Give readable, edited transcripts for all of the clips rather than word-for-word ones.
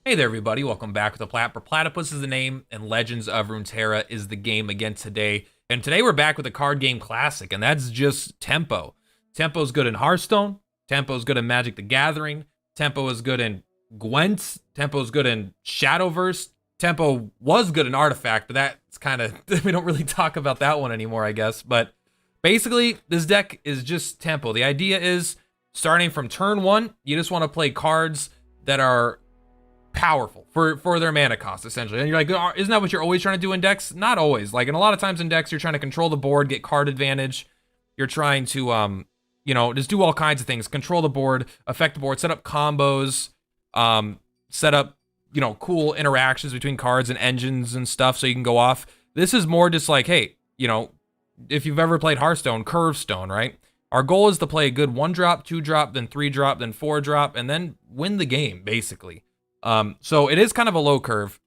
Hey there, everybody. Welcome back to the Plat. Purplatypus is the name, and Legends of Runeterra is the game again today. And today we're back with a card game classic, and that's just Tempo. Tempo's good in Hearthstone. Tempo's good in Magic the Gathering. Tempo is good in Gwent. Tempo's good in Shadowverse. Tempo was good in Artifact, but that's kind of, we don't really talk about that one anymore, I guess. But basically, this deck is just Tempo. The idea is, starting from turn one, you just want to play cards that are powerful for their mana cost, essentially. And you're like, "Oh, isn't that what you're always trying to do in decks?" Not always. Like, in a lot of times in decks, you're trying to control the board, get card advantage. You're trying to, just do all kinds of things. Control the board, affect the board, set up combos, set up, cool interactions between cards and engines and stuff so you can go off. This is more just like, hey, if you've ever played Hearthstone, Curve Stone, right? Our goal is to play a good 1-drop, 2-drop, then 3-drop, then 4-drop, and then win the game, basically. So it is kind of a low curve,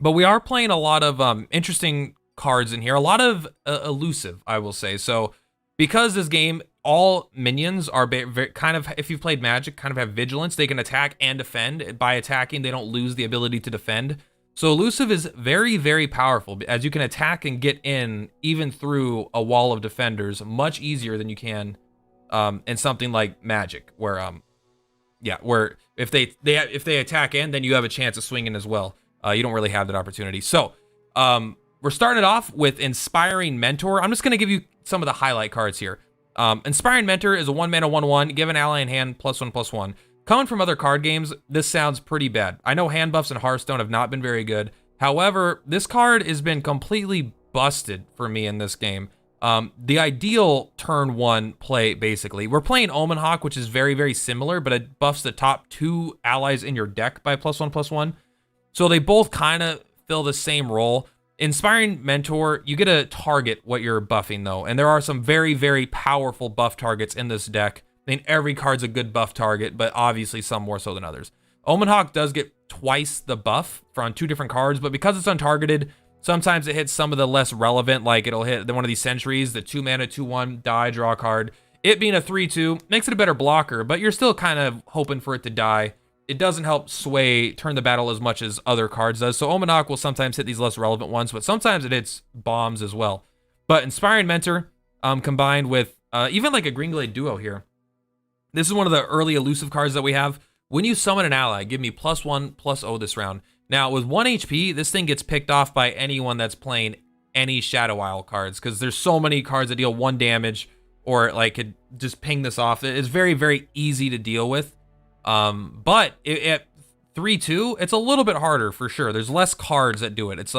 but we are playing a lot of interesting cards in here, a lot of elusive, I will say. So because this game, all minions are kind of, if you've played Magic, kind of have vigilance. They can attack and defend. By attacking, they don't lose the ability to defend. So elusive is very, very powerful, as you can attack and get in even through a wall of defenders much easier than you can in something like Magic, where where if they attack in, then you have a chance of swinging as well. You don't really have that opportunity. So we're starting it off with Inspiring Mentor. I'm just going to give you some of the highlight cards here. Inspiring Mentor is a 1-mana 1/1. Give an ally in hand +1/+1. Coming from other card games, this sounds pretty bad. I know hand buffs in Hearthstone have not been very good. However, this card has been completely busted for me in this game. The ideal turn one play, basically. We're playing Omen Hawk, which is very, very similar, but it buffs the top 2 allies in your deck by +1/+1. So they both kind of fill the same role. Inspiring Mentor, you get to target what you're buffing, though. And there are some very, very powerful buff targets in this deck. I mean, every card's a good buff target, but obviously some more so than others. Omen Hawk does get twice the buff on 2 different cards, but because it's untargeted, sometimes it hits some of the less relevant, like it'll hit one of these sentries, the 2-mana 2/1, die, draw a card. It being a 3/2 makes it a better blocker, but you're still kind of hoping for it to die. It doesn't help turn the battle as much as other cards does. So Omen Hawk will sometimes hit these less relevant ones, but sometimes it hits bombs as well. But Inspiring Mentor, combined with even like a Greenglade Duo here. This is one of the early elusive cards that we have. When you summon an ally, give me +1/+0 this round. Now, with 1 HP, this thing gets picked off by anyone that's playing any Shadow Isle cards, because there's so many cards that deal 1 damage, or like could just ping this off. It's very, very easy to deal with. But at 3/2, it's a little bit harder for sure. There's less cards that do it.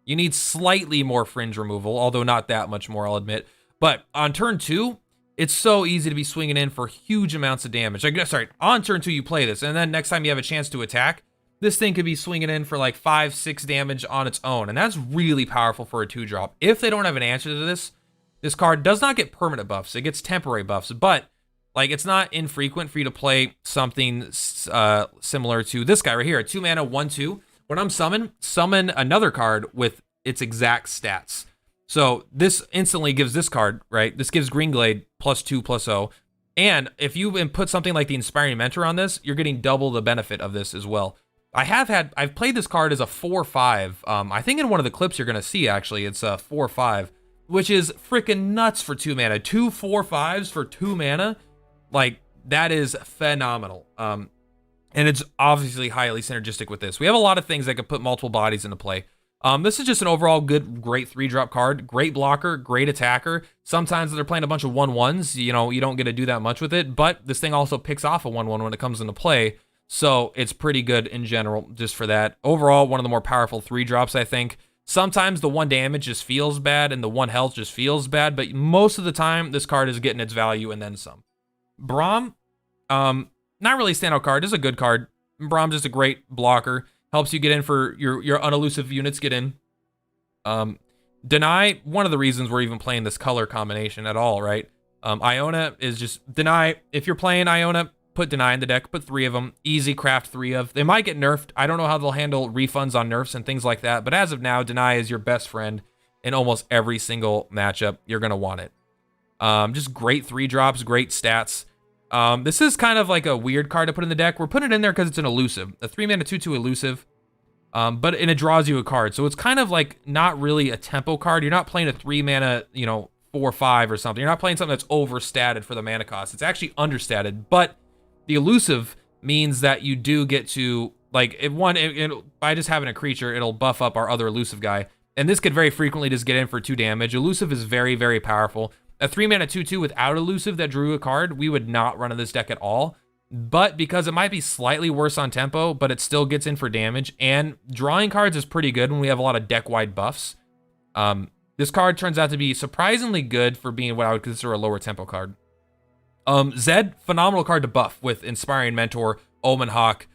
You need slightly more fringe removal, although not that much more, I'll admit. But on turn 2, it's so easy to be swinging in for huge amounts of damage. On turn 2 you play this, and then next time you have a chance to attack, this thing could be swinging in for like 5-6 damage on its own, and that's really powerful for a 2-drop. If they don't have an answer to this, this card does not get permanent buffs. It gets temporary buffs, but like it's not infrequent for you to play something similar to this guy right here, a 2-mana 1/2. When I'm summon another card with its exact stats. So this instantly gives this card, right? This gives Greenglade +2/+0. And if you put something like the Inspiring Mentor on this, you're getting double the benefit of this as well. I've played this card as a 4/5. I think in one of the clips you're gonna see, actually, it's a 4/5, which is freaking nuts for 2 mana. 2 4/5s for 2 mana, like that is phenomenal. And it's obviously highly synergistic with this. We have a lot of things that could put multiple bodies into play. This is just an overall great 3-drop card. Great blocker, great attacker. Sometimes they're playing a bunch of 1/1s. You don't get to do that much with it, but this thing also picks off a 1/1 when it comes into play. So it's pretty good in general just for that. Overall, one of the more powerful 3-drops, I think. Sometimes the 1 damage just feels bad and the 1 health just feels bad, but most of the time, this card is getting its value and then some. Braum, not really a standout card. This is a good card. Braum's just a great blocker. Helps you get in for your unelusive units get in. Deny, one of the reasons we're even playing this color combination at all, right? Iona is just Deny. If you're playing Iona, put Deny in the deck. Put 3 of them. Easy craft 3 of. They might get nerfed. I don't know how they'll handle refunds on nerfs and things like that. But as of now, Deny is your best friend in almost every single matchup. You're going to want it. Just great 3-drops, great stats. This is kind of like a weird card to put in the deck. We're putting it in there because it's an elusive. A 3-mana 2/2 elusive. And it draws you a card. So it's kind of like not really a tempo card. You're not playing a 3-mana, 4/5 or something. You're not playing something that's overstated for the mana cost. It's actually understated. But the elusive means that you do get to, like, by just having a creature, it'll buff up our other elusive guy. And this could very frequently just get in for 2 damage. Elusive is very, very powerful. A 3-mana 2/2 without elusive that drew a card, we would not run in this deck at all. But because it might be slightly worse on tempo, but it still gets in for damage, and drawing cards is pretty good when we have a lot of deck-wide buffs. This card turns out to be surprisingly good for being what I would consider a lower tempo card. Zed, phenomenal card to buff with Inspiring Mentor, Omen Hawk,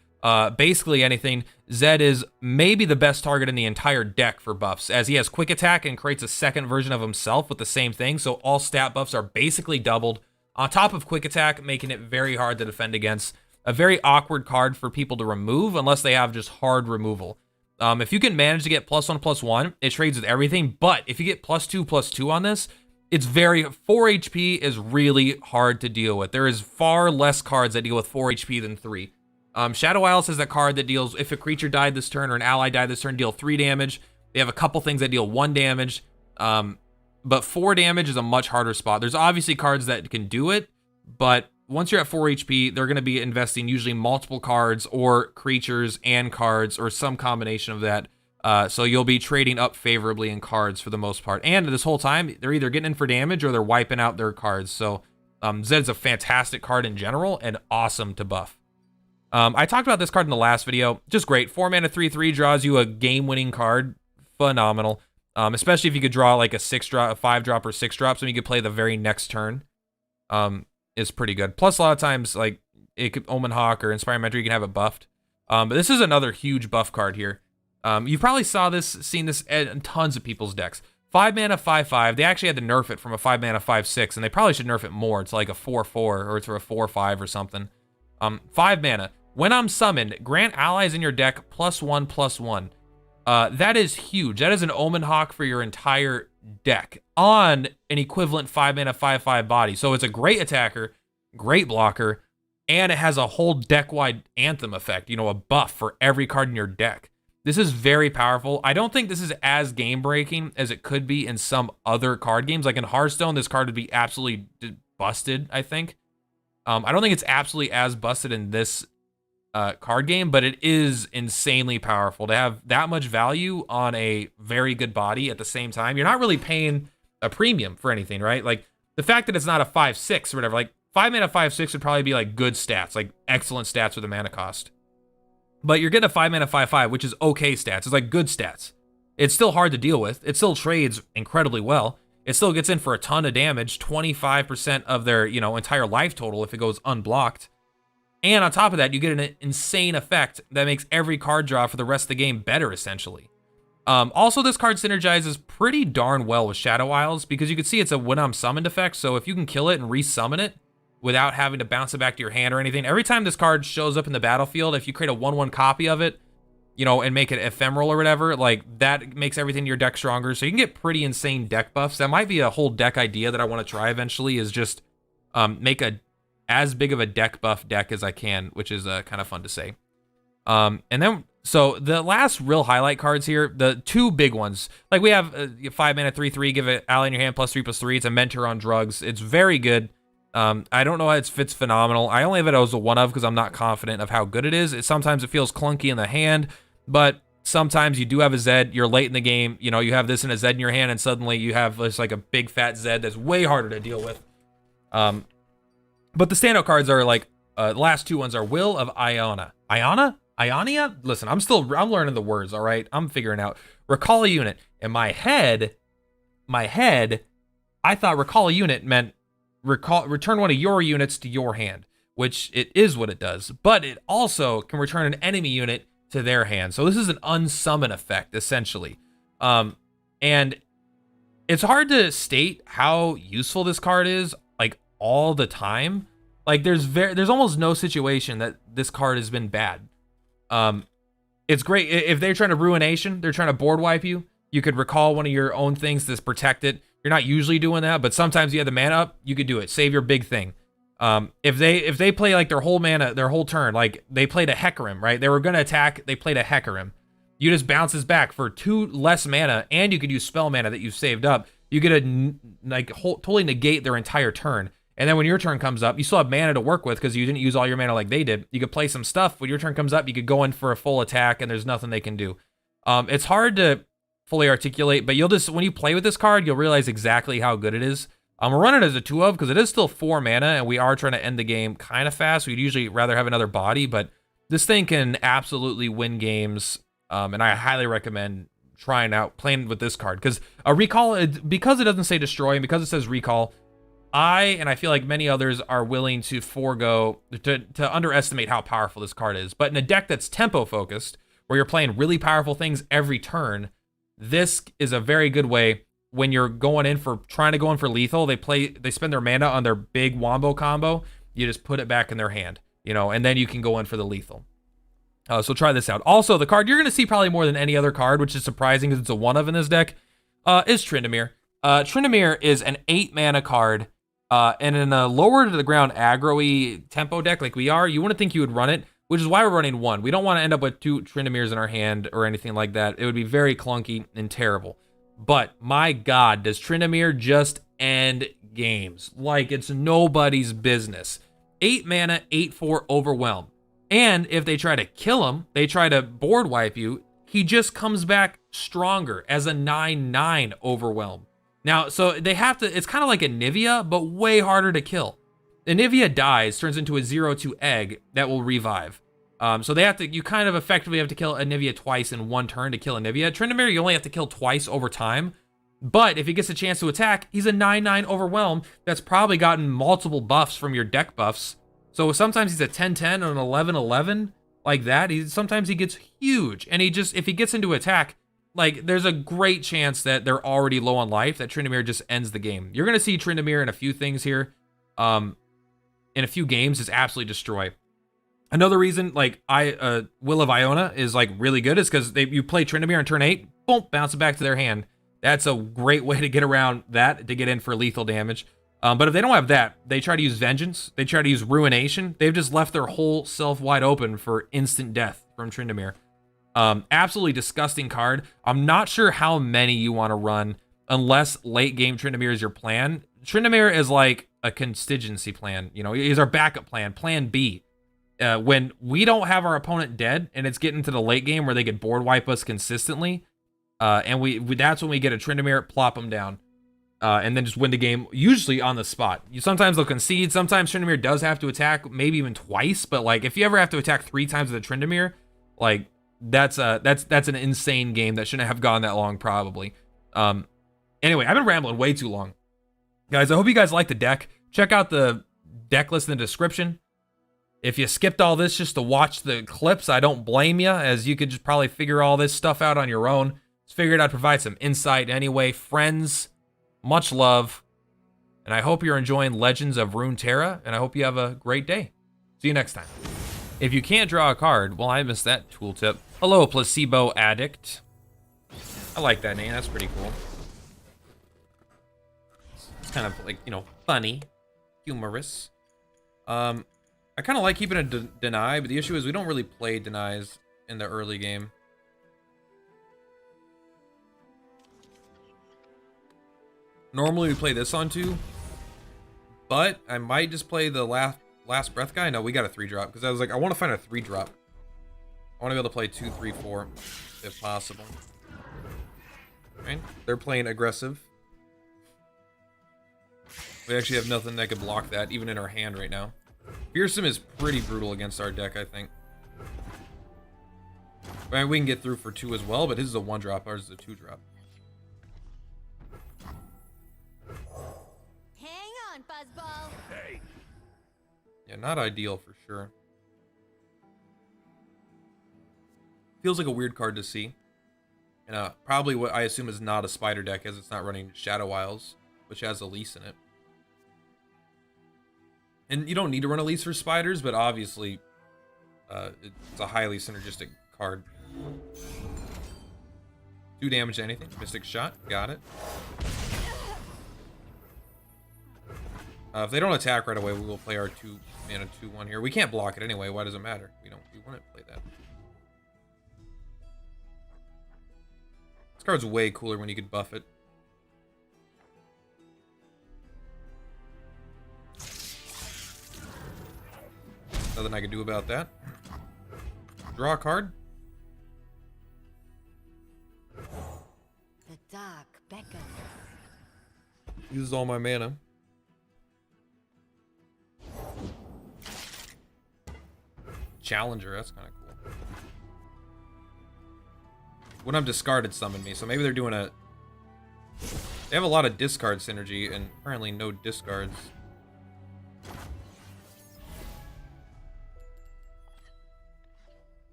basically anything. Zed is maybe the best target in the entire deck for buffs, as he has quick attack and creates a second version of himself with the same thing, so all stat buffs are basically doubled, on top of quick attack, making it very hard to defend against. A very awkward card for people to remove unless they have just hard removal. If you can manage to get +1/+1, it trades with everything, but if you get +2/+2 on this, it's 4 HP is really hard to deal with. There is far less cards that deal with 4 HP than 3. Shadow Isles is a card that deals, if a creature died this turn or an ally died this turn, deal 3 damage. They have a couple things that deal 1 damage. But 4 damage is a much harder spot. There's obviously cards that can do it, but once you're at 4 HP, they're going to be investing usually multiple cards or creatures and cards or some combination of that. So you'll be trading up favorably in cards for the most part. And this whole time, they're either getting in for damage or they're wiping out their cards. So Zed's a fantastic card in general and awesome to buff. I talked about this card in the last video. Just great. 4-mana 3/3 draws you a game-winning card. Phenomenal. Especially if you could draw like a 6-drop, a 5-drop, or 6-drop, so you could play the very next turn. Is pretty good. Plus, a lot of times, like, it could Omen Hawk or Inspiring Mentor, you can have it buffed. But this is another huge buff card here. You probably seen this in tons of people's decks. 5-mana 5/5. They actually had to nerf it from a 5-mana 5/6, and they probably should nerf it more. It's like a 4/4, or it's for a 4/5 or something. 5 mana. When I'm summoned, grant allies in your deck +1/+1. That is huge. That is an Omen Hawk for your entire deck on an equivalent 5-mana 5/5 body. So it's a great attacker, great blocker, and it has a whole deck-wide Anthem effect, a buff for every card in your deck. This is very powerful. I don't think this is as game-breaking as it could be in some other card games. Like in Hearthstone, this card would be absolutely busted, I think. I don't think it's absolutely as busted in this card game, but it is insanely powerful to have that much value on a very good body at the same time. You're not really paying a premium for anything, right? Like the fact that it's not a 5/6 or whatever, like 5-mana 5/6 would probably be like good stats, like excellent stats with the mana cost. But you're getting a 5-mana 5/5, which is okay stats. It's like good stats. It's still hard to deal with. It still trades incredibly well. It still gets in for a ton of damage, 25% of their, entire life total if it goes unblocked. And on top of that, you get an insane effect that makes every card draw for the rest of the game better, essentially. Also, this card synergizes pretty darn well with Shadow Isles because you can see it's a when I'm summoned effect. So if you can kill it and resummon it without having to bounce it back to your hand or anything, every time this card shows up in the battlefield, if you create a 1/1 copy of it, and make it ephemeral or whatever, like that makes everything in your deck stronger. So you can get pretty insane deck buffs. That might be a whole deck idea that I want to try eventually, is just make as big of a deck buff deck as I can, which is kind of fun to say. And then, so the last real highlight cards here, the 2 big ones, like we have 5-mana 3/3, give it ally in your hand +3/+3. It's a Mentor on drugs. It's very good. I don't know how it fits phenomenal. I only have it as a 1 of because I'm not confident of how good it is. Sometimes it feels clunky in the hand, but sometimes you do have a Zed, you're late in the game, you have this and a Zed in your hand, and suddenly you have just like a big fat Zed that's way harder to deal with. But the standout cards are like, the last 2 ones are Will of Iona. Ionia? Listen, I'm learning the words, all right? I'm figuring out. Recall a unit. In my head, I thought recall a unit meant return one of your units to your hand, which it is what it does, but it also can return an enemy unit to their hand. So this is an unsummon effect, essentially. And it's hard to state how useful this card is, like, all the time. Like, there's almost no situation that this card has been bad. It's great. If they're trying to Ruination, they're trying to board wipe you, you could recall one of your own things to protect it. You're not usually doing that, but sometimes you have the mana up, you could do it. Save your big thing. If they play like their whole mana, their whole turn, like they played a Hecarim, right? They were gonna attack, they played a Hecarim. You just bounces back for 2 less mana, and you could use spell mana that you saved up. You get to like totally negate their entire turn. And then when your turn comes up, you still have mana to work with because you didn't use all your mana like they did. You could play some stuff. When your turn comes up, you could go in for a full attack, and there's nothing they can do. It's hard to fully articulate, but you'll just, when you play with this card, you'll realize exactly how good it is. We're running as a 2 of because it is still 4 mana, and we are trying to end the game kind of fast. We'd usually rather have another body, but this thing can absolutely win games, and I highly recommend playing with this card because a recall, because it doesn't say destroy and because it says recall, and I feel like many others are willing to forego, to underestimate how powerful this card is. But in a deck that's tempo focused, where you're playing really powerful things every turn, this is a very good way when you're trying to go in for lethal. They spend their mana on their big wombo combo. You just put it back in their hand, and then you can go in for the lethal. So try this out. Also, the card you're going to see probably more than any other card, which is surprising because it's a 1 of in this deck, is Tryndamere. Tryndamere is an 8 mana card, and in a lower to the ground aggro-y tempo deck like we are, you wouldn't think you would run it, which is why we're running 1. We don't want to end up with 2 Tryndameres in our hand or anything like that. It would be very clunky and terrible. But my God, does Tryndamere just end games like it's nobody's business. 8 mana, 8/4 overwhelm. And if they try to kill him, they try to board wipe you, he just comes back stronger as a 9/9 overwhelm. Now, so they have to, it's kind of like a Nivea, but way harder to kill. The Nivea dies, turns into a 0/2 egg that will revive. So you kind of effectively have to kill a Nivea twice in 1 turn to kill a Nivea. Tryndamere, you only have to kill twice over time. But if he gets a chance to attack, he's a 9/9 overwhelm that's probably gotten multiple buffs from your deck buffs. So sometimes he's a 10/10 or an 11/11 like that. Sometimes he gets huge, and if he gets into attack, like there's a great chance that they're already low on life, that Tryndamere just ends the game. You're gonna see Tryndamere in a few things here, in a few games, is absolutely destroy. Another reason, like Will of Iona is like really good is because you play Tryndamere on turn 8, boom, bounce it back to their hand. That's a great way to get around that, to get in for lethal damage. But if they don't have that, they try to use Vengeance. They try to use Ruination. They've just left their whole self wide open for instant death from Tryndamere. Absolutely disgusting card. I'm not sure how many you want to run unless late game Tryndamere is your plan. Tryndamere is like a contingency plan. He's our backup plan, plan B. When we don't have our opponent dead and it's getting to the late game where they can board wipe us consistently, and that's when we get a Tryndamere, plop them down. And then just win the game, usually on the spot. Sometimes they'll concede. Sometimes Tryndamere does have to attack, maybe even twice. But like, if you ever have to attack 3 times with a Tryndamere, like that's an insane game that shouldn't have gone that long, probably. Anyway, I've been rambling way too long, guys. I hope you guys like the deck. Check out the deck list in the description. If you skipped all this just to watch the clips, I don't blame you, as you could just probably figure all this stuff out on your own. Just figured I'd provide some insight anyway, friends. Much love, and I hope you're enjoying Legends of Runeterra, and I hope you have a great day. See you next time. If you can't draw a card, well, I missed that tooltip. Hello, Placebo Addict. I like that name. That's pretty cool. It's kind of like, funny, humorous. I kind of like keeping a deny, but the issue is we don't really play denies in the early game. Normally we play this on 2, but I might just play the last breath guy. No, we got a 3-drop because I was like, I want to find a 3-drop. I want to be able to play 2, 3, 4 if possible. Right? They're playing aggressive. We actually have nothing that could block that, even in our hand right now. Fearsome is pretty brutal against our deck, I think. Right, we can get through for 2 as well, but his is a 1-drop, ours is a 2-drop. Buzzball. Hey. Yeah, not ideal for sure. Feels like a weird card to see. And probably what I assume is not a spider deck, as it's not running Shadow Isles, which has Elise in it. And you don't need to run Elise for spiders, but obviously it's a highly synergistic card. 2 damage to anything. Mystic Shot. Got it. If they don't attack right away, we will play our 2 mana 2/1 here. We can't block it anyway. Why does it matter? We want to play that. This card's way cooler when you could buff it. Nothing I can do about that. Draw a card. The dark beckons. Uses all my mana. Challenger, that's kind of cool. When I'm discarded, summon me. So maybe they're doing a... They have a lot of discard synergy and apparently no discards.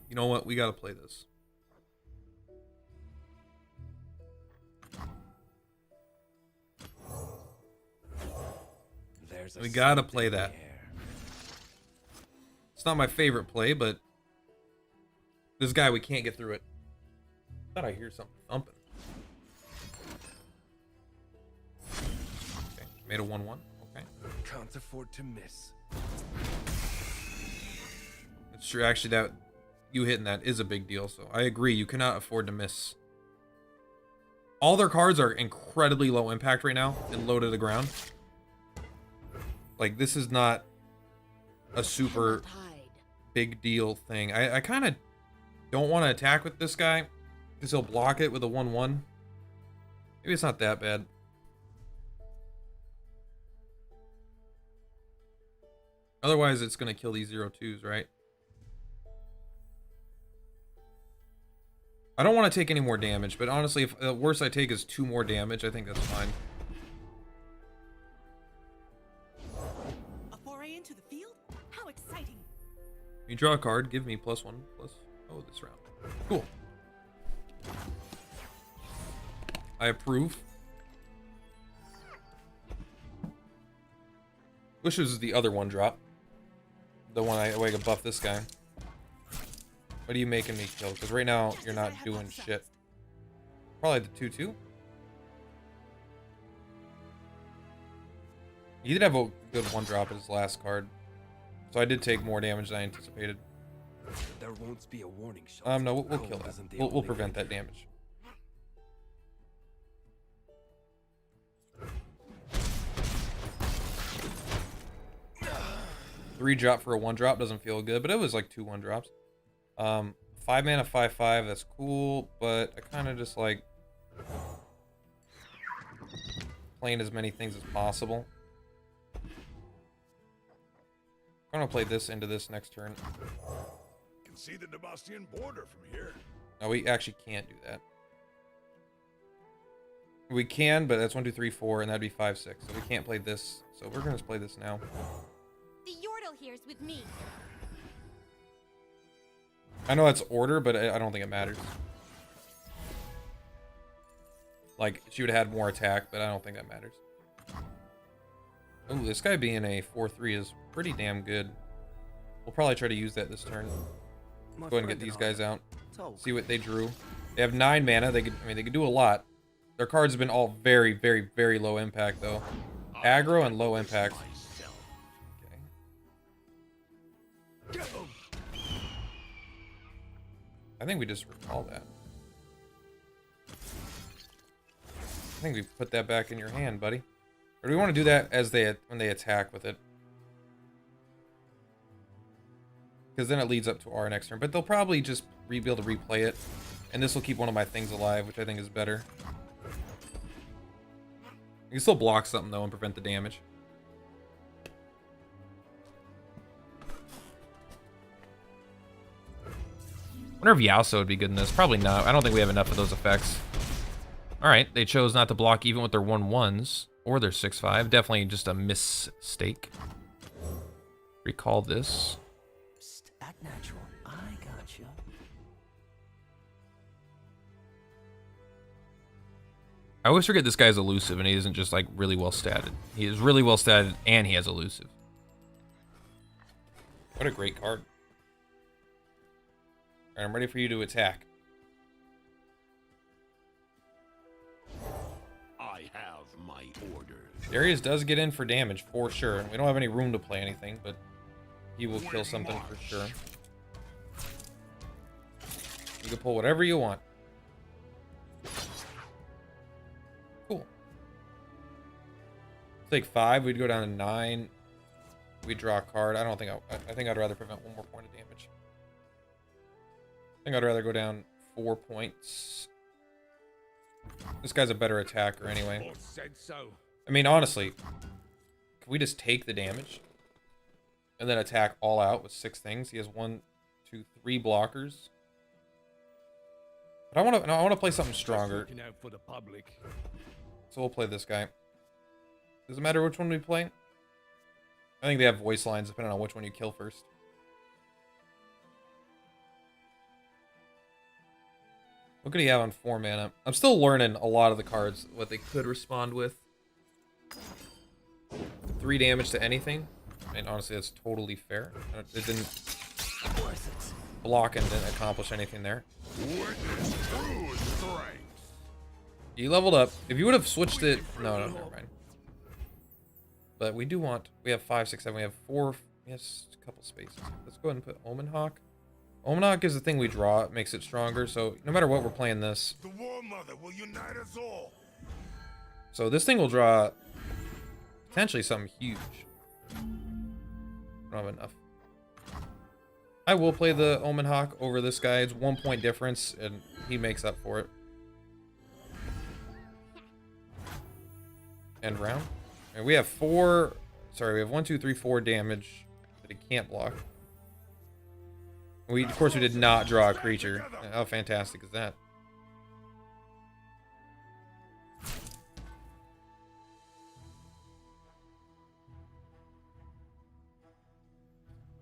You know what? We gotta play this. We gotta play that. It's not my favorite play, but this guy, we can't get through it. Thought I hear something thumping. Okay, made a 1/1. Okay. Can't afford to miss. It's true. Actually, that you hitting that is a big deal. So I agree. You cannot afford to miss. All their cards are incredibly low impact right now and low to the ground. Like, this is not a super big deal thing. I kind of don't want to attack with this guy because he'll block it with a 1/1. Maybe it's not that bad. Otherwise, it's going to kill these 0/2s, right? I don't want to take any more damage, but honestly, if the worst I take is 2 more damage, I think that's fine. A foray into the field? How exciting! You draw a card, give me +1 plus. Oh, this round. Cool. I approve. Wish it was the other 1-drop. The one I could buff this guy. What are you making me kill? Because right now, you're not doing shit. Probably the 2/2. He did have a good 1-drop as his last card. So I did take more damage than I anticipated. There won't be a warning shot. No, we'll kill that. We'll prevent that damage. Three drop for a 1-drop doesn't feel good, but it was like 2 1-drops. 5 mana 5/5, that's cool, but I kind of just like playing as many things as possible. I'm gonna play this into this next turn. You can see the Demastian border from here. No, we actually can't do that. We can, but that's 1, 2, 3, 4, and that'd be 5, 6. So we can't play this. So we're gonna just play this now. The Yordle here's with me. I know that's order, but I don't think it matters. Like, she would have had more attack, but I don't think that matters. Ooh, this guy being a 4/3 is pretty damn good. We'll probably try to use that this turn. Go ahead and get these guys out. See what they drew. They have 9 mana. They could do a lot. Their cards have been all very, very, very low impact though. Aggro and low impact. Okay. I think we just recall that. I think we put that back in your hand, buddy. Or do we want to do that as when they attack with it? Because then it leads up to our next turn. But they'll probably just be able to replay it. And this will keep one of my things alive, which I think is better. You can still block something, though, and prevent the damage. I wonder if Yasuo would be good in this. Probably not. I don't think we have enough of those effects. Alright, they chose not to block even with their 1/1s. Or their 6/5. Definitely just a mistake. Recall this. Act natural. I gotcha. I always forget this guy's elusive and he isn't just like really well statted. He is really well statted and he has elusive. What a great card. Alright, I'm ready for you to attack. I have my orders. Darius does get in for damage for sure. We don't have any room to play anything, but he will kill something for sure. You can pull whatever you want. Cool. Take 5. We'd go down to 9. We draw a card. I don't think I think I'd rather prevent 1 more point of damage. I think I'd rather go down 4 points. This guy's a better attacker anyway. Boss said so. I mean, honestly, can we just take the damage and then attack all out with 6 things? He has 1, 2, 3 blockers. But I want to play something stronger. Looking out for the public. So we'll play this guy. Does it matter which one we play? I think they have voice lines depending on which one you kill first. What could he have on 4 mana? I'm still learning a lot of the cards, what they could respond with. 3 damage to anything. I mean, honestly, that's totally fair. It didn't block and didn't accomplish anything there. Witness true strength. You leveled up. If you would have switched it... No, never mind. But we do want... We have 5, 6, 7. We have 4... Yes, a couple spaces. Let's go ahead and put Omen Hawk. Omen Hawk is the thing we draw. It makes it stronger. So no matter what, we're playing this. The War Mother will unite us all. So this thing will draw... potentially something huge. I don't have enough. I will play the Omen Hawk over this guy. It's 1 point difference, and he makes up for it. End round. And we have 4... Sorry, we have 1, 2, 3, 4 damage that he can't block. Of course, we did not draw a creature. How fantastic is that?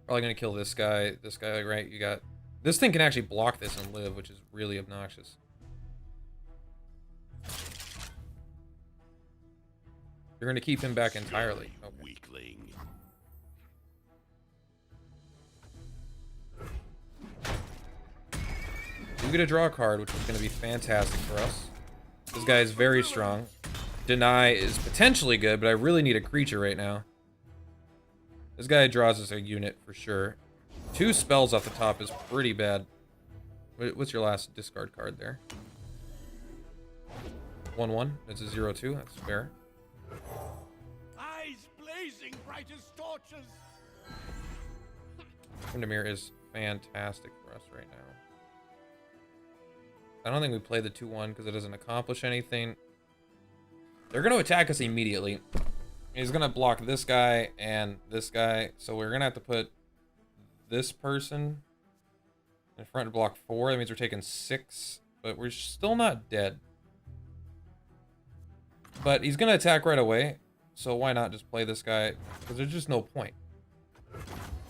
Probably gonna kill this guy. This guy, right? You got... This thing can actually block this and live, which is really obnoxious. You're gonna keep him back entirely. Okay. Weakling. You get to draw a card, which is gonna be fantastic for us. This guy is very strong. Deny is potentially good, but I really need a creature right now. This guy draws us a unit for sure. 2 spells off the top is pretty bad. What's your last discard card there? 1/1. That's a 0/2. That's fair. Eyes blazing bright as torches. Tryndamere is fantastic for us right now. I don't think we play the 2/1 because it doesn't accomplish anything. They're going to attack us immediately. He's going to block this guy and this guy. So we're going to have to put this person in front to block 4. That means we're taking 6. But we're still not dead. But he's going to attack right away. So why not just play this guy? Because there's just no point.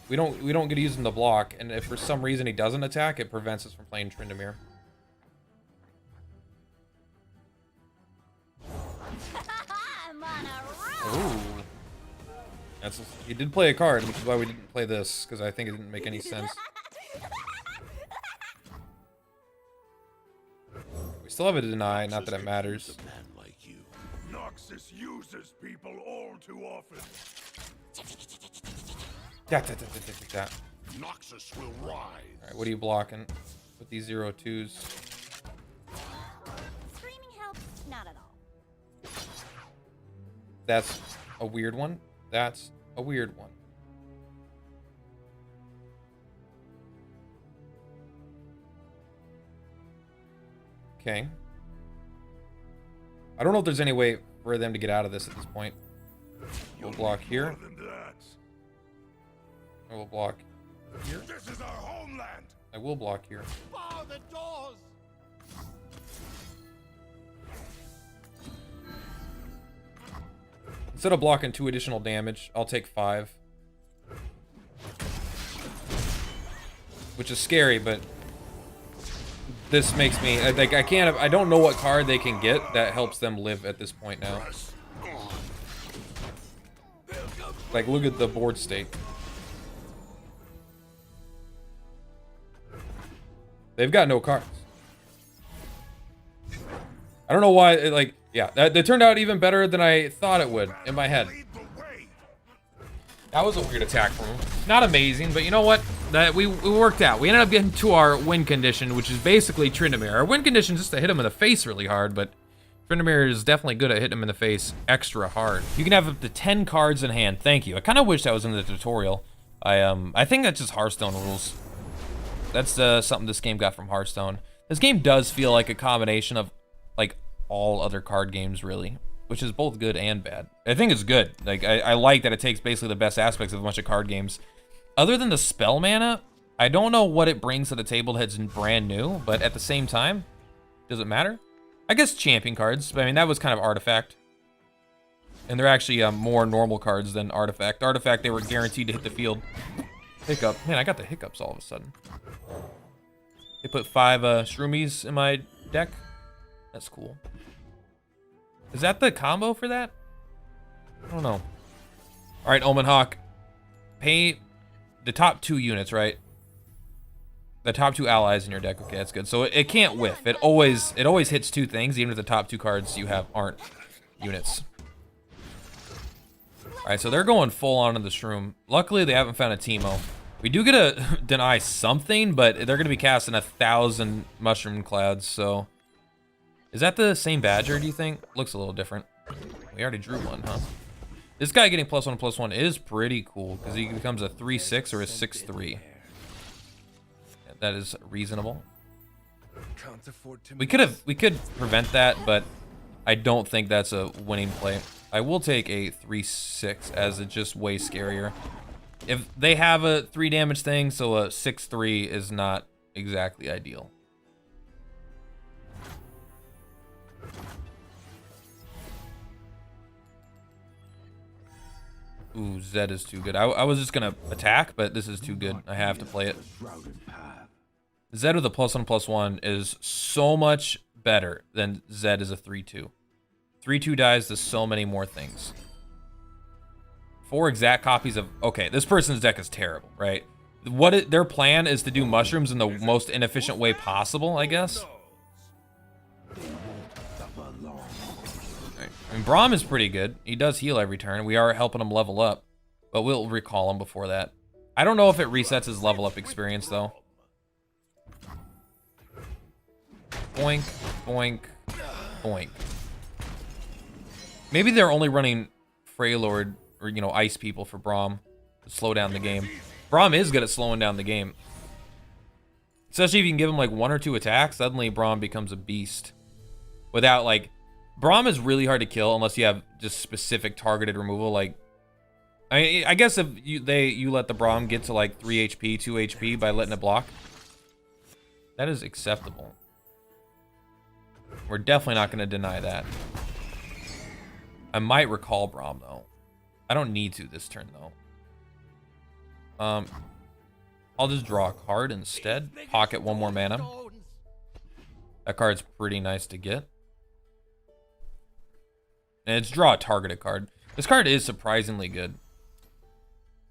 We don't get to use him to block. And if for some reason he doesn't attack, it prevents us from playing Tryndamere. I'm on a roll. Ooh. He did play a card, which is why we didn't play this, because I think it didn't make any sense. We still have a deny, not that it matters. A man like you. Noxus uses people all too often. Noxus will rise. Alright, what are you blocking with these 0/2s? Screaming helps not at all. That's a weird one. That's a weird one. Okay. I don't know if there's any way for them to get out of this at this point. We'll block here. More than that. I will block here. This is our homeland. I will block here. Bar the doors. Instead of blocking 2 additional damage, I'll take 5. Which is scary, but this makes me like I don't know what card they can get that helps them live at this point now. Press on. Like, look at the board state. They've got no cards. I don't know why, like, Yeah, that turned out even better than I thought it would in my head. Lead the way. That was a weird attack from him. Not amazing, but you know what? That we worked out. We ended up getting to our win condition, which is basically Tryndamere. Our win condition is just to hit him in the face really hard, but Tryndamere is definitely good at hitting him in the face extra hard. You can have up to 10 cards in hand. Thank you. I kind of wish that was in the tutorial. I think that's just Hearthstone rules. That's something this game got from Hearthstone. This game does feel like a combination of like all other card games, really, which is both good and bad. I think it's good. Like I like that it takes basically the best aspects of a bunch of card games. Other than the spell mana, I don't know what it brings to the table that's brand new, but at the same time, does it matter? I guess champion cards, but I mean, that was kind of Artifact. And they're actually more normal cards than Artifact. Artifact, they were guaranteed to hit the field. Hiccup. Man, I got the hiccups all of a sudden. They put 5 Shroomies in my deck. That's cool. Is that the combo for that? I don't know. All right, Omen Hawk. Pay the top 2 units, right? The top 2 allies in your deck. Okay, that's good. So it can't whiff. It always hits 2 things, even if the top 2 cards you have aren't units. All right, so they're going full on in the Shroom. Luckily, they haven't found a Teemo. We do get to deny something, but they're going to be casting 1,000 mushroom clouds, so... Is that the same Badger, do you think? Looks a little different. We already drew one, huh? This guy getting +1/+1 is pretty cool, because he becomes a 3/6 or a 6/3. That is reasonable. Can't afford to We could prevent that, but I don't think that's a winning play. I will take a 3/6 as it's just way scarier. If they have a 3 damage thing, so a 6/3 is not exactly ideal. Ooh, Zed is too good. I was just gonna attack, but this is too good. I have to play it. Zed with a +1/+1 is so much better than Zed is a 3/2. 3/2 dies to so many more things. 4 exact copies of... Okay, this person's deck is terrible, right? Their plan is to do mushrooms in the most inefficient way possible, I guess. Right. I mean, Braum is pretty good. He does heal every turn. We are helping him level up, but we'll recall him before that. I don't know if it resets his level up experience, though. Boink, boink, boink. Maybe they're only running Freylord or, you know, Ice People for Braum to slow down the game. Braum is good at slowing down the game. Especially if you can give him like 1 or 2 attacks, suddenly Braum becomes a beast. Without like... Braum is really hard to kill unless you have just specific targeted removal. Like, I guess if you let the Braum get to like 3 HP, 2 HP by letting it block, that is acceptable. We're definitely not going to deny that. I might recall Braum though. I don't need to this turn though. I'll just draw a card instead. Pocket 1 more mana. That card's pretty nice to get. And it's draw a targeted card. This card is surprisingly good.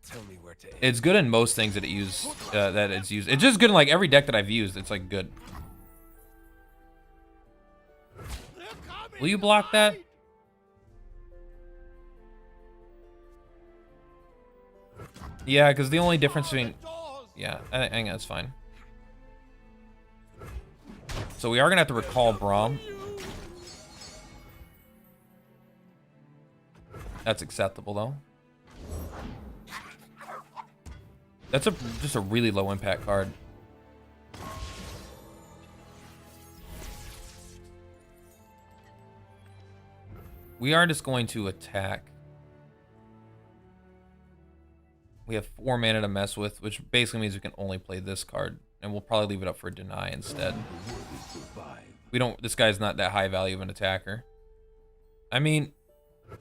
Tell me where to aim. It's good in most things that it's used. It's just good in like every deck that I've used. It's like good. Will you block that? Yeah, because the only difference between... Yeah, I think that's fine. So we are going to have to recall Braum. That's acceptable, though. That's just a really low impact card. We are just going to attack. We have 4 mana to mess with, which basically means we can only play this card. And we'll probably leave it up for deny instead. This guy's not that high value of an attacker. I mean,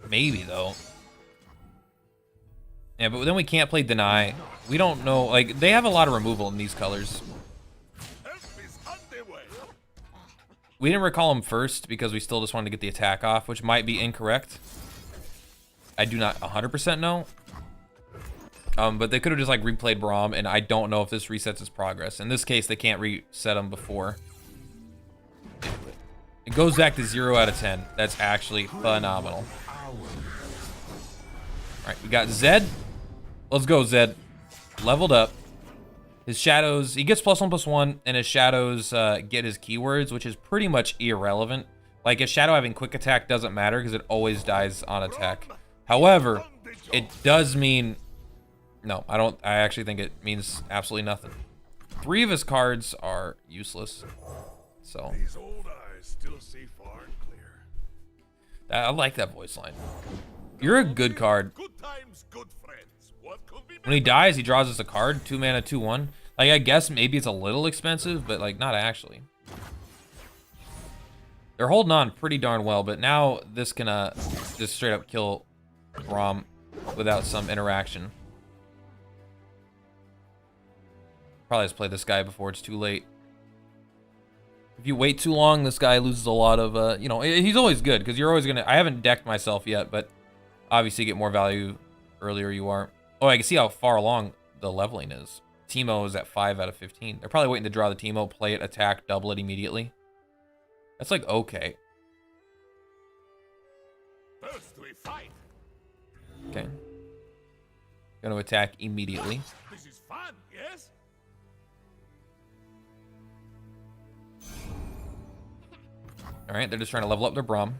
maybe though. Yeah, but then we can't play deny. We don't know, like, they have a lot of removal in these colors. We didn't recall him first because we still just wanted to get the attack off, which might be incorrect. I do not 100% know. But they could have just like replayed Braum, and I don't know if this resets his progress. In this case, they can't reset him before It goes back to 0 out of 10. That's actually phenomenal. Alright, we got Zed. Let's go, Zed. Leveled up. His shadows, he gets +1/+1, and his shadows get his keywords, which is pretty much irrelevant. Like, his shadow having quick attack doesn't matter because it always dies on attack. However, it does mean... No, I actually think it means absolutely nothing. 3 of his cards are useless. So... These old eyes still see far and clear. I like that voice line. You're a good card. Good times, good friends. What could be When he dies, he draws us a card. 2 mana, 2/1. Like, I guess maybe it's a little expensive, but, like, not actually. They're holding on pretty darn well, but now this can just straight up kill Braum without some interaction. Probably just play this guy before it's too late. If you wait too long, this guy loses a lot of, you know, he's always good, because you're always going to... I haven't decked myself yet, but obviously you get more value earlier you are. Oh, I can see how far along the leveling is. Teemo is at 5 out of 15. They're probably waiting to draw the Teemo, play it, attack, double it immediately. That's like, okay. First we fight. Okay. Gonna attack immediately. This is fun, yes? Alright, they're just trying to level up their Braum.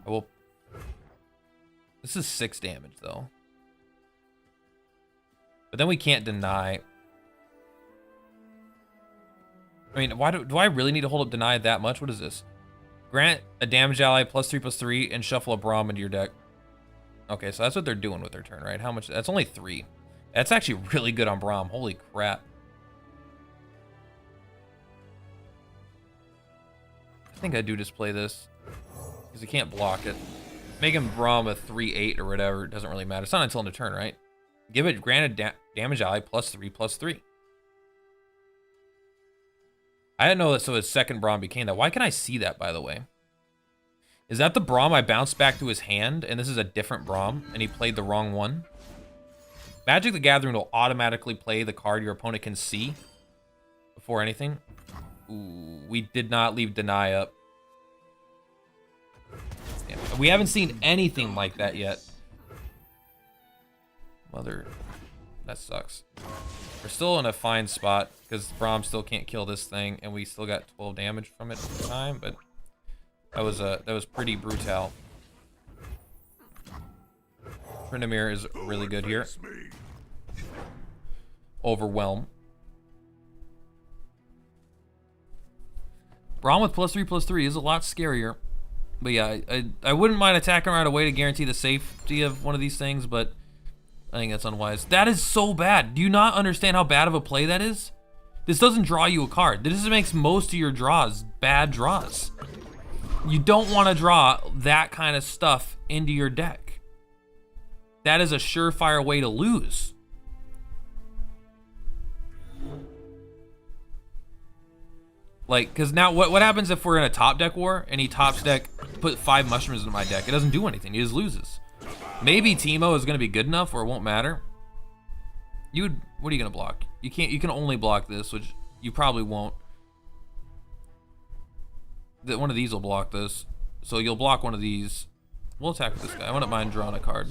I will... This is 6 damage, though. But then we can't deny... I mean, why do I really need to hold up deny that much? What is this? Grant a damage ally +3/+3 and shuffle a Braum into your deck. Okay, so that's what they're doing with their turn, right? How much? That's only 3. That's actually really good on Braum. Holy crap. I think I do just play this because you can't block it. Making Braum a 3/8 or whatever, it doesn't really matter. It's not until end of turn, right? Give it granted damage ally +3/+3. I didn't know that, so his second Braum became that. Why can I see that, by the way? Is that the Braum I bounced back to his hand, and this is a different Braum, and he played the wrong one? Magic the Gathering will automatically play the card your opponent can see before anything. Ooh, we did not leave deny up. Damn. We haven't seen anything like that yet. Mother, that sucks. We're still in a fine spot because Braum still can't kill this thing, and we still got 12 damage from it at the time. But that was pretty brutal. Tryndamere is really good here. Overwhelm. Braum with +3/+3 is a lot scarier. But yeah, I wouldn't mind attacking right away to guarantee the safety of one of these things, but I think that's unwise. That is so bad. Do you not understand how bad of a play that is? This doesn't draw you a card. This makes most of your draws bad draws. You don't want to draw that kind of stuff into your deck. That is a surefire way to lose. Like, because now what happens if we're in a top deck war and he tops deck, put 5 mushrooms in my deck? It doesn't do anything. He just loses. Maybe Teemo is going to be good enough or it won't matter. What are you going to block? You can only block this, which you probably won't. One of these will block this. So you'll block one of these. We'll attack this guy. I wouldn't mind drawing a card.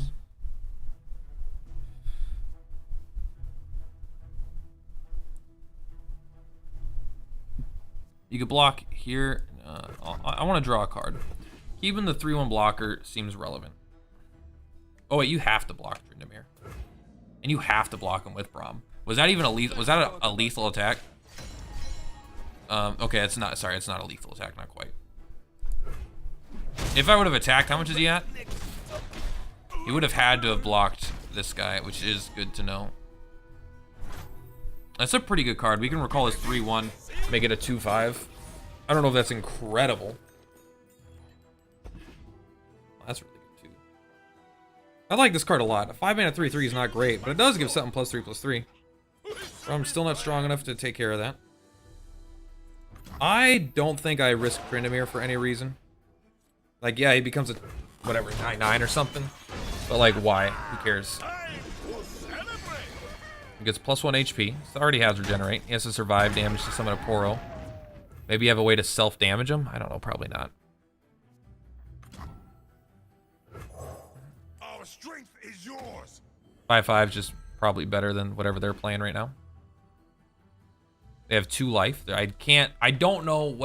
You could block here. I want to draw a card. Keeping the 3/1 blocker seems relevant. Oh wait, you have to block Tryndamere. And you have to block him with Braum. Was that even a lethal? Was that a lethal attack? Okay, it's not. Sorry, it's not a lethal attack. Not quite. If I would have attacked, how much is he at? He would have had to have blocked this guy, which is good to know. That's a pretty good card. We can recall his 3/1, make it a 2/5. I don't know if that's incredible. That's really good too. I like this card a lot. A 5-mana 3/3 is not great, but it does give something +3/+3. I'm still not strong enough to take care of that. I don't think I risk Tryndamere for any reason. Like, yeah, he becomes a whatever 9/9 or something, but like, why? Who cares? He gets +1 HP. So already has regenerate. He has to survive damage to summon a Poro. Maybe you have a way to self-damage him? I don't know, probably not. Our strength is yours. 5/5 just probably better than whatever they're playing right now. They have 2 life. I don't know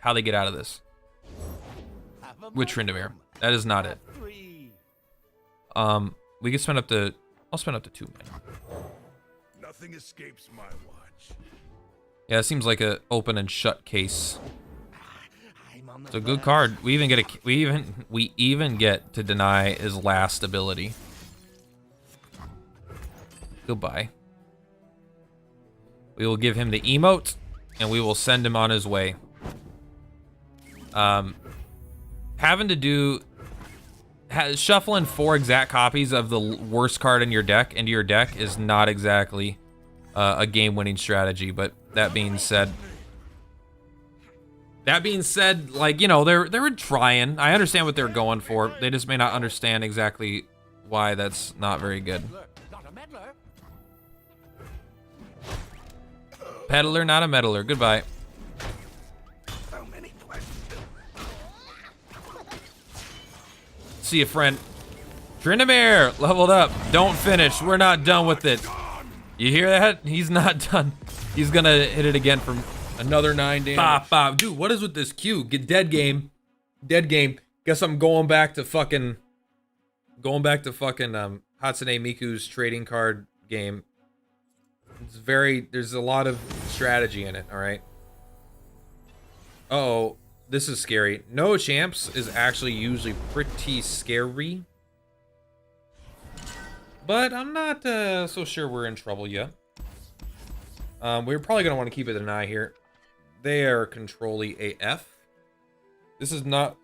how they get out of this with Tryndamere. That is not it. We can spend up to, I'll spend up to 2 mana. Nothing escapes my watch. Yeah, it seems like a open and shut case. I'm on the It's a good card. We even get to deny his last ability. Goodbye. We will give him the emote, and we will send him on his way. Having to do shuffling 4 exact copies of the worst card in your deck into your deck is not exactly a game-winning strategy. But that being said, like, you know, they're trying. I understand what they're going for. They just may not understand exactly why that's not very good. Peddler, not a meddler. Goodbye. See you, friend. Tryndamere leveled up. Don't finish. We're not done with it. You hear that? He's not done. He's gonna hit it again from another 9 damage. Bop, bop. Dude, what is with this Q? Get dead game. Dead game. Guess I'm going back to fucking Hatsune Miku's trading card game. There's a lot of strategy in it, all right? Uh-oh, this is scary. No champs is actually usually pretty scary. But I'm not so sure we're in trouble yet. We're probably going to want to keep it an eye here. They are controlly AF. This is not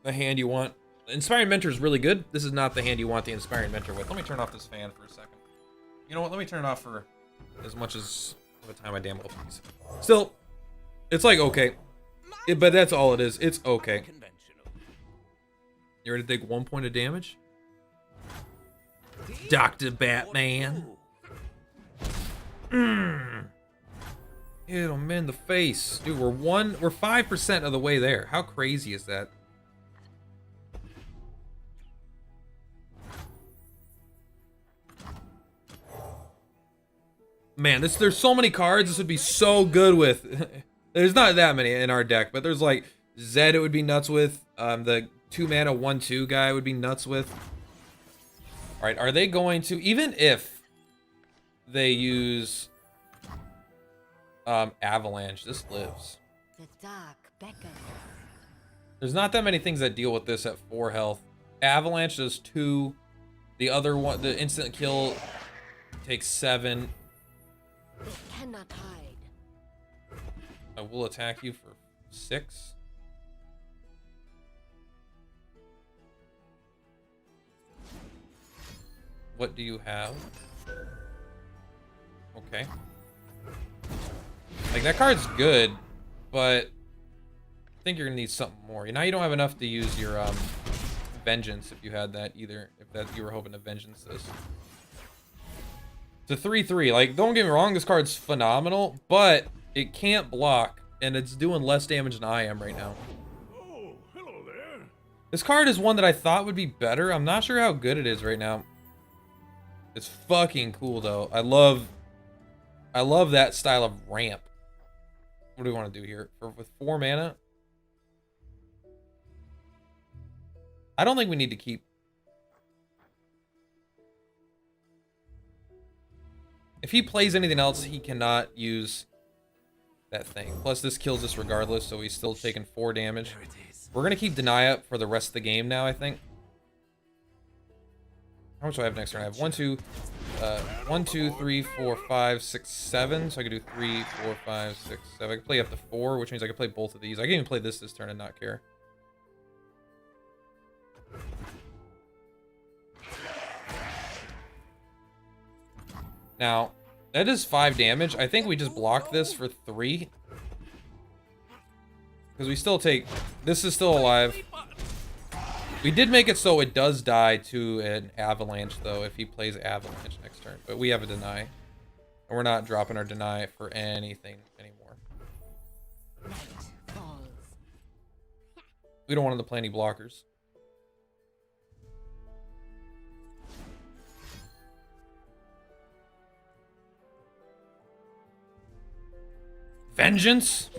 the hand you want. Inspiring Mentor is really good. This is not the hand you want the Inspiring Mentor with. Let me turn off this fan for a second. You know what? Let me turn it off for as much as the time I damn well please. Still, it's like okay. But that's all it is. It's okay. You ready to take 1 point of damage? Dr. Batman. Hit him in the face. Dude, we're 5% of the way there. How crazy is that? Man, there's so many cards this would be so good with. There's not that many in our deck, but there's like Zed it would be nuts with. The 2 mana 1/2 guy would be nuts with. All right, are they going to, even if they use Avalanche, this lives. The dark beckons. There's not that many things that deal with this at 4 health. Avalanche does 2. The other one, the instant kill, takes 7. They cannot hide. I will attack you for 6. What do you have? Okay. Like, that card's good, but I think you're gonna need something more. Now you don't have enough to use your Vengeance if you had that either. If that you were hoping to Vengeance this. It's a 3/3. Like, don't get me wrong, this card's phenomenal, but it can't block, and it's doing less damage than I am right now. Oh, hello there. This card is one that I thought would be better. I'm not sure how good it is right now. It's fucking cool though. I love that style of ramp. What do we want to do here? With 4 mana? I don't think we need to keep. If he plays anything else, he cannot use that thing. Plus this kills us regardless, so he's still taking 4 damage. We're gonna keep Deny up for the rest of the game now, I think. How much do I have next turn? I have 1, 2, 3, 4, 5, 6, 7. So I can do 3, 4, 5, 6, 7. I can play up to 4, which means I can play both of these. I can even play this turn and not care. Now, that is 5 damage. I think we just block this for 3. Because we still take... This is still alive. We did make it so it does die to an Avalanche, though, if he plays Avalanche next turn. But we have a Deny. And we're not dropping our Deny for anything anymore. Night falls. We don't want him to play any blockers. Vengeance?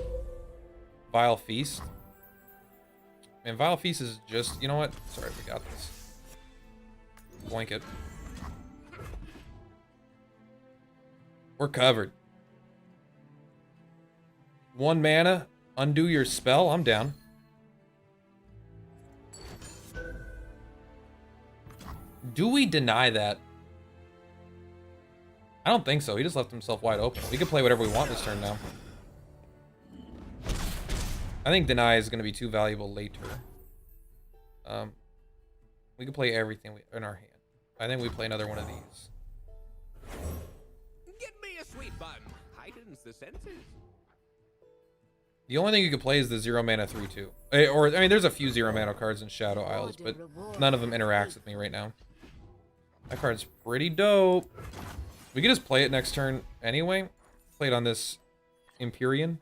Vile Feast. Man, Vile Feast is just, you know what? Sorry, we got this. Blanket. We're covered. 1 mana, undo your spell. I'm down. Do we deny that? I don't think so. He just left himself wide open. We can play whatever we want this turn now. I think deny is going to be too valuable later. We can play everything in our hand. I think we play another one of these. Give me a sweet bun. Heightens the senses. The only thing you could play is the 0 mana 3/2. Or, I mean, there's a few 0 mana cards in Shadow Isles, but none of them interacts with me right now. That card's pretty dope. We can just play it next turn anyway. Play it on this Empyrean.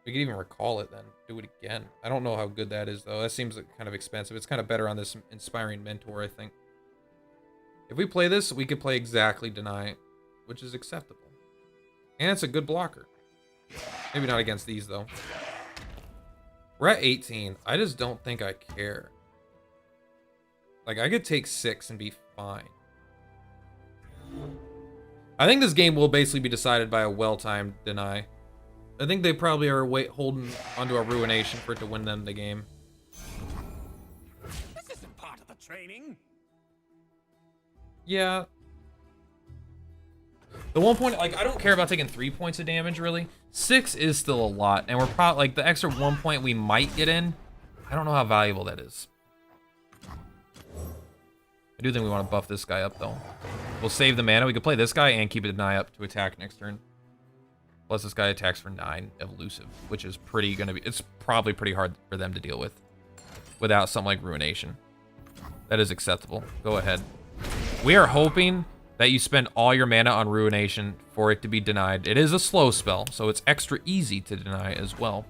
We could even recall it then. Do it again. I don't know how good that is, though. That seems like kind of expensive. It's kind of better on this Inspiring Mentor, I think. If we play this, we could play exactly Deny, which is acceptable. And it's a good blocker. Maybe not against these, though. We're at 18. I just don't think I care. Like, I could take 6 and be fine. I think this game will basically be decided by a well-timed Deny. I think they probably are holding onto a Ruination for it to win them the game. This isn't part of the training. Yeah. The 1 point, like, I don't care about taking 3 points of damage, really. 6 is still a lot, and we're probably, like, the extra 1 point we might get in, I don't know how valuable that is. I do think we want to buff this guy up, though. We'll save the mana. We could play this guy and keep it Deny up to attack next turn. Plus, this guy attacks for 9 elusive, which is it's probably pretty hard for them to deal with without something like Ruination. That is acceptable. Go ahead. We are hoping that you spend all your mana on Ruination for it to be denied. It is a slow spell, so it's extra easy to deny as well.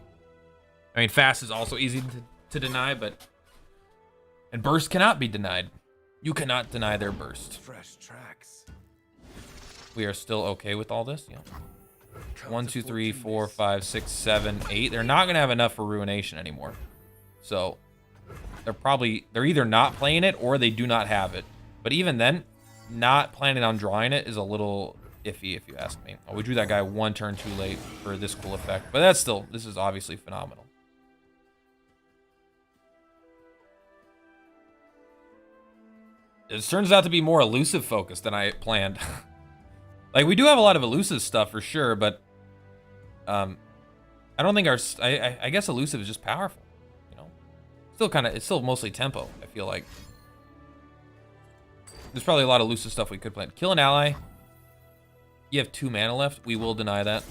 I mean, fast is also easy to deny, but... And burst cannot be denied. You cannot deny their burst. Fresh tracks. We are still okay with all this? Yeah. 1, 2, 3, 4, 5, 6, 7, 8. They're not going to have enough for Ruination anymore. So, they're either not playing it or they do not have it. But even then, not planning on drawing it is a little iffy, if you ask me. Oh, we drew that guy 1 turn too late for this cool effect. But this is obviously phenomenal. It turns out to be more elusive focused than I planned. Like, we do have a lot of elusive stuff for sure, but I don't think I guess elusive is just powerful, you know? It's still mostly tempo, I feel like. There's probably a lot of elusive stuff we could play. Kill an ally. You have 2 mana left. We will deny that.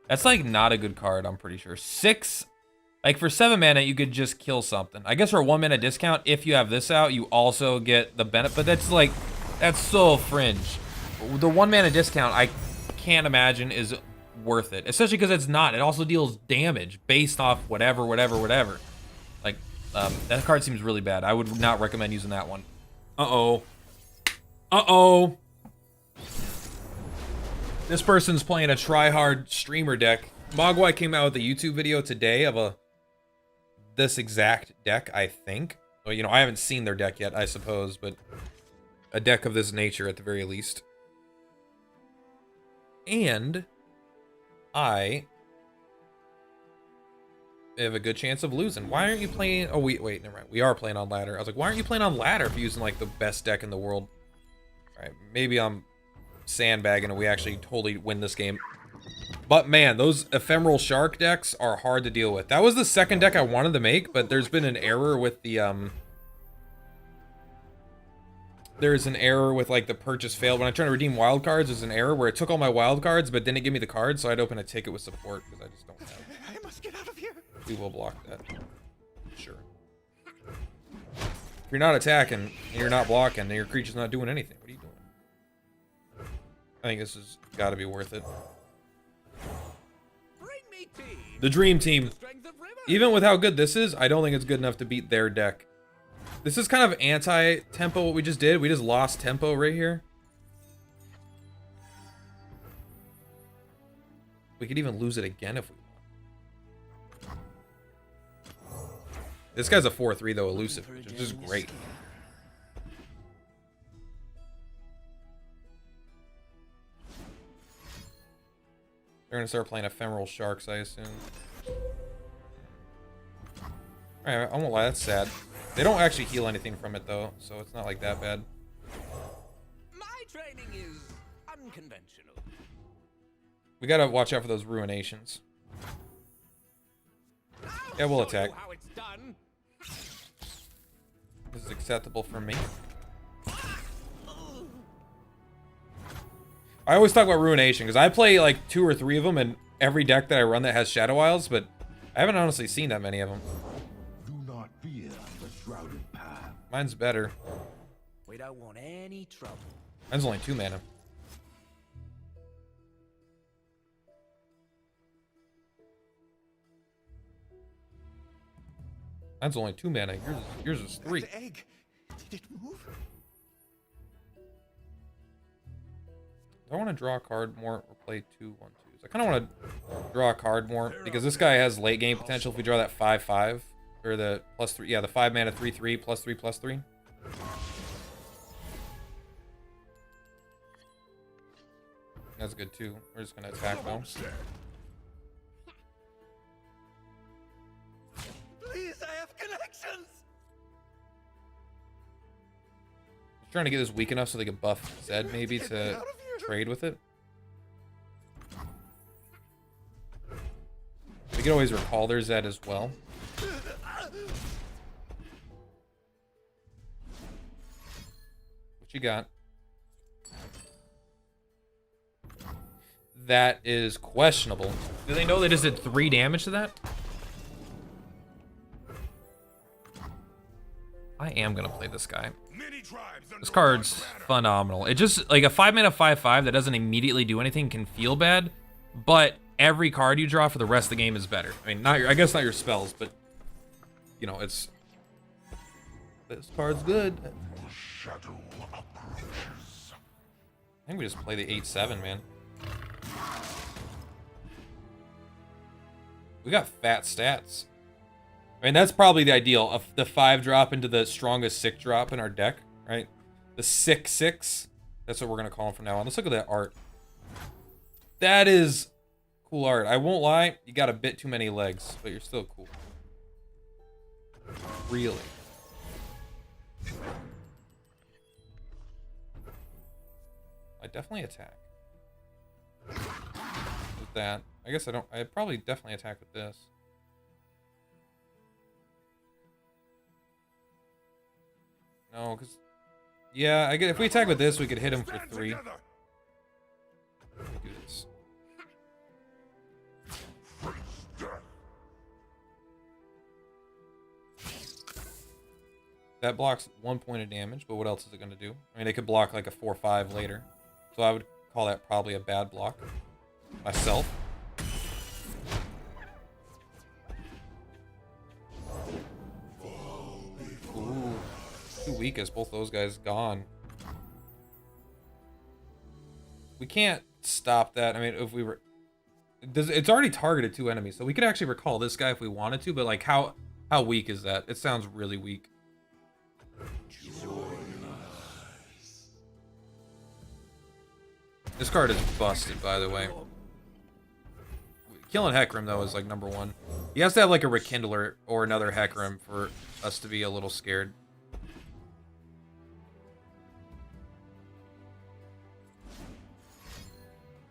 That's like not a good card, I'm pretty sure. 6, like for 7 mana, you could just kill something. I guess for a 1 mana discount, if you have this out, you also get the benefit, but that's so fringe. The 1 mana discount, I can't imagine is worth it, especially because it's not. It also deals damage based off whatever. Like, that card seems really bad. I would not recommend using that one. Uh-oh. Uh-oh. This person's playing a try-hard streamer deck. Mogwai came out with a YouTube video today of this exact deck, I think. Well, you know, I haven't seen their deck yet, I suppose, but a deck of this nature at the very least. And I have a good chance of losing. Why aren't you playing? Oh, wait, never mind. We are playing on ladder. I was like, why aren't you playing on ladder if you're using like the best deck in the world? All right, maybe I'm sandbagging and we actually totally win this game. But man, those ephemeral shark decks are hard to deal with. That was the second deck I wanted to make, but there's been an error with the there's an error with like the purchase failed. When I try to redeem wild cards, there's an error where it took all my wild cards but didn't give me the cards, so I had to open a ticket with support because I just don't have it. I must get out of here. We will block that. Sure. If you're not attacking and you're not blocking, then your creature's not doing anything. What are you doing? I think this has got to be worth it. Bring me tea. The Dream Team. The strength of rivers. Even with how good this is, I don't think it's good enough to beat their deck. This is kind of anti-tempo what we just did. We just lost tempo right here. We could even lose it again if we want. This guy's a 4-3 though, elusive, which is great. They're gonna start playing Ephemeral Sharks, I assume. Alright, I won't lie, that's sad. They don't actually heal anything from it though, so it's not like that bad. My training is unconventional. We gotta watch out for those ruinations. Yeah, we'll attack. How it's done. This is acceptable for me. I always talk about ruination because I play like 2 or 3 of them in every deck that I run that has Shadow Isles, but I haven't honestly seen that many of them. Do not fear the shrouded path. Mine's better. We don't want any trouble. Mine's only 2 mana. Mine's only 2 mana. Yours is 3. The egg. Did it move? Do I want to draw a card more or play 2/1/2s? I kind of want to draw a card more because this guy has late game potential if we draw that 5/5 or the +3. Yeah, the 5 mana 3/3 +3/+3. That's good too. We're just gonna attack though. Please, I have connections. Just trying to get this weak enough so they can buff Zed maybe to trade with it. We can always recall their Zed as well. What you got? That is questionable. Do they know they just did 3 damage to that? I am gonna play this guy. This card's phenomenal. It just, like, a 5 mana 5/5 that doesn't immediately do anything can feel bad, but every card you draw for the rest of the game is better. I mean, I guess not your spells, but you know, it's, this card's good. Shadow approaches. I think we just play the 8/7, man. We got fat stats. I mean, that's probably the ideal of the 5 drop into the strongest 6 drop in our deck, right? The 6/6. That's what we're gonna call him from now on. Let's look at that art. That is cool art. I won't lie, you got a bit too many legs, but you're still cool. Really. I definitely attack. With that. I guess I don't. I probably definitely attack with this. No, because... Yeah, I guess if we attack with this, we could hit him for 3. Let me do this. That blocks 1 point of damage, but what else is it going to do? I mean, it could block like a 4/5 later. So I would call that probably a bad block. Myself. Ooh. Too weak as both those guys gone. We can't stop that. I mean, if we were... It's already targeted 2 enemies, so we could actually recall this guy if we wanted to, but like, how weak is that? It sounds really weak. This card is busted, by the way. Killing Hecarim, though, is like #1. He has to have like a Rekindler or another Hecarim for us to be a little scared.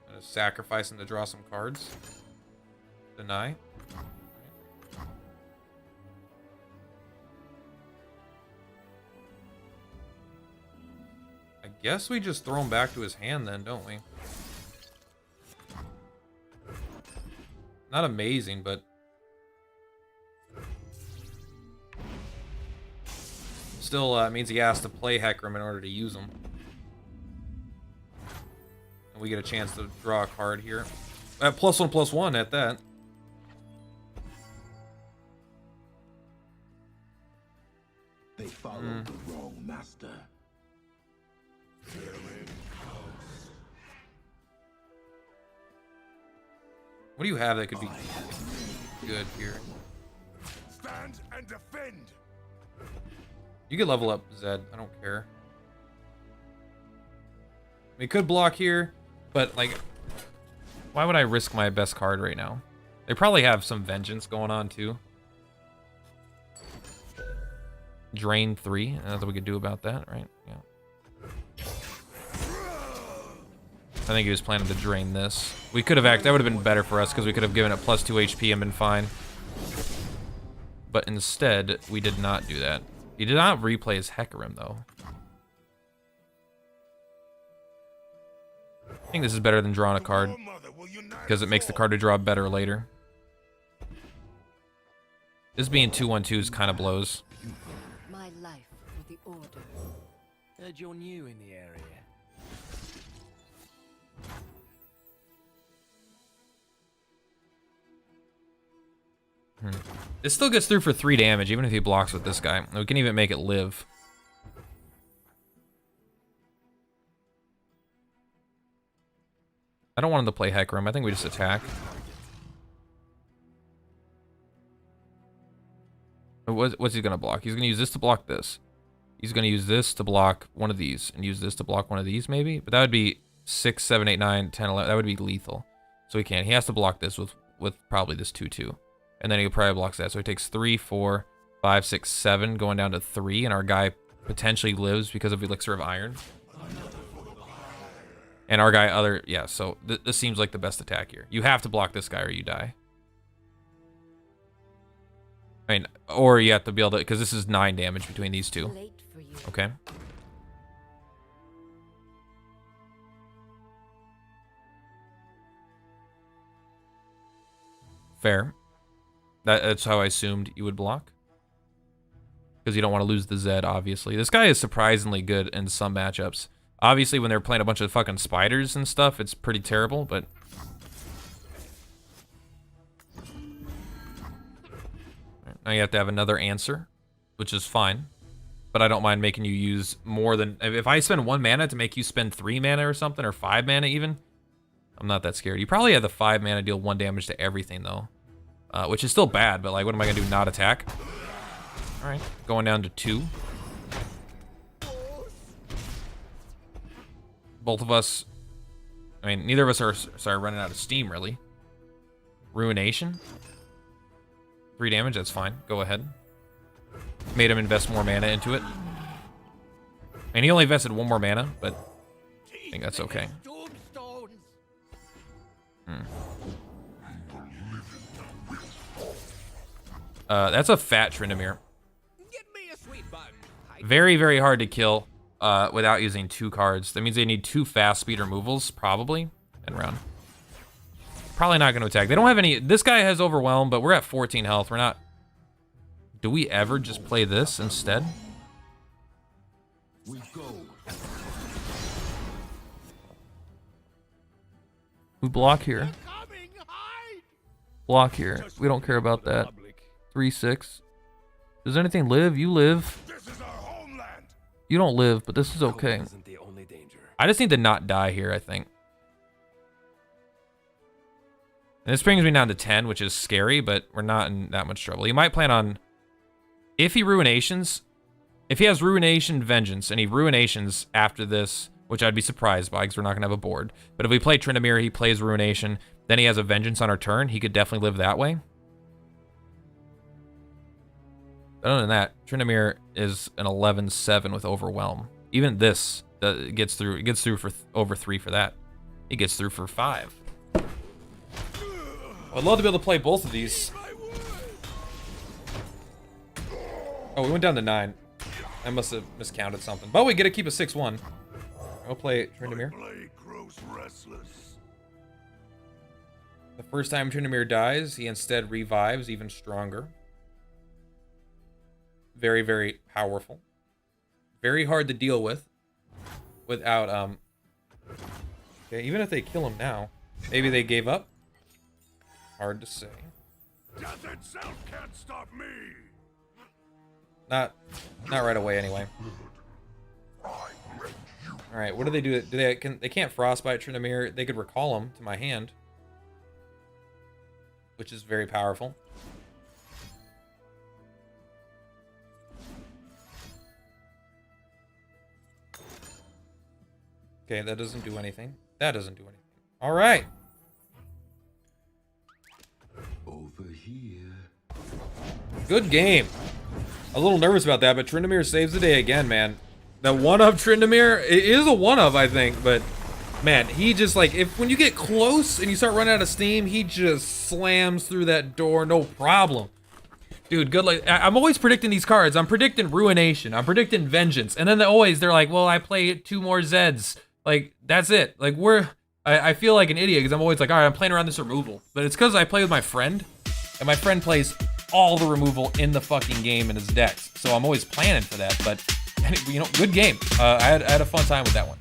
I'm gonna sacrifice him to draw some cards. Deny. I guess we just throw him back to his hand then, don't we? Not amazing, but... Still means he has to play Hecarim in order to use them. And And we get a chance to draw a card here. At +1/+1 at that. They followed the wrong master. What do you have that could be good here? Stand and defend. You could level up Zed. I don't care. We could block here, but like, why would I risk my best card right now? They probably have some vengeance going on too. Drain 3. That's what we could do about that, right? Yeah. I think he was planning to drain this. We could have acted. That would have been better for us because we could have given it +2 HP and been fine. But instead, we did not do that. He did not replay his Hecarim though. I think this is better than drawing a card because it makes the card to draw better later. This being 2/1/2s kind of blows. My life for the order. Heard you're new in the area. This still gets through for 3 damage, even if he blocks with this guy. We can even make it live. I don't want him to play Hecarim. I think we just attack. What's he gonna block? He's gonna use this to block this. He's gonna use this to block one of these, and use this to block one of these, maybe? But that would be 6, 7, 8, 9, 10, 11. That would be lethal. So he can't. He has to block this with probably this 2/2. And then he probably blocks that. So he takes 3, 4, 5, 6, 7, going down to 3, and our guy potentially lives because of Elixir of Iron. And our guy yeah, so this seems like the best attack here. You have to block this guy or you die. I mean, or you have to be able to, because this is 9 damage between these two. Late for you. Okay. Fair. That's how I assumed you would block. Because you don't want to lose the Zed, obviously. This guy is surprisingly good in some matchups. Obviously, when they're playing a bunch of fucking spiders and stuff, it's pretty terrible, but... Now you have to have another answer, which is fine. But I don't mind making you use more than... If I spend 1 mana to make you spend 3 mana or something, or 5 mana even, I'm not that scared. You probably have the 5 mana deal 1 damage to everything, though. Which is still bad, but like, what am I going to do? Not attack? Alright, going down to 2. Both of us... I mean, neither of us are running out of steam, really. Ruination? 3 damage, that's fine. Go ahead. Made him invest more mana into it. And he only invested 1 more mana, but I think that's okay. That's a fat Tryndamere. Give me a sweet bun. Very, very hard to kill without using 2 cards. That means they need 2 fast speed removals, probably, and round. Probably not going to attack. They don't have any... This guy has Overwhelm, but we're at 14 health. We're not... Do we ever just play this instead? We go. We block here. Block here. We don't care about that. 3/6. Does anything live? You live. This is our homeland. You don't live, but this is okay. Isn't the only danger. I just need to not die here, I think. And this brings me down to 10, which is scary, but we're not in that much trouble. He might plan on... If he Ruinations... If he has Ruination Vengeance, and he Ruinations after this, which I'd be surprised by, because we're not going to have a board. But if we play Tryndamere, he plays Ruination, then he has a Vengeance on our turn, he could definitely live that way. Other than that, Tryndamere is an 11/7 with Overwhelm. Even this gets through. It gets through for over 3 for that. He gets through for 5. I'd love to be able to play both of these. Oh, we went down to 9. I must have miscounted something. But we get to keep a 6/1. I'll play Tryndamere. Blade grows restless. The first time Tryndamere dies, he instead revives even stronger. Very, very powerful. Very hard to deal with without Okay, even if they kill him now, maybe they gave up. Hard to say. Death itself can't stop me. Not right away anyway. All right, what do they do? They can't frostbite Tryndamere. They could recall him to my hand, which is very powerful. Okay, that doesn't do anything. That doesn't do anything. All right. Over here. Good game. A little nervous about that, but Tryndamere saves the day again, man. The one-up Tryndamere, it is a one-up, I think, but man, he just like, when you get close and you start running out of steam, he just slams through that door, no problem. Dude, good luck. I'm always predicting these cards. I'm predicting Ruination. I'm predicting Vengeance. And then they're like, well, I play 2 more Zeds. Like, that's it. Like, I feel like an idiot because I'm always like, all right, I'm playing around this removal. But it's because I play with my friend, and my friend plays all the removal in the fucking game in his decks. So I'm always planning for that. But, you know, good game. I had a fun time with that one.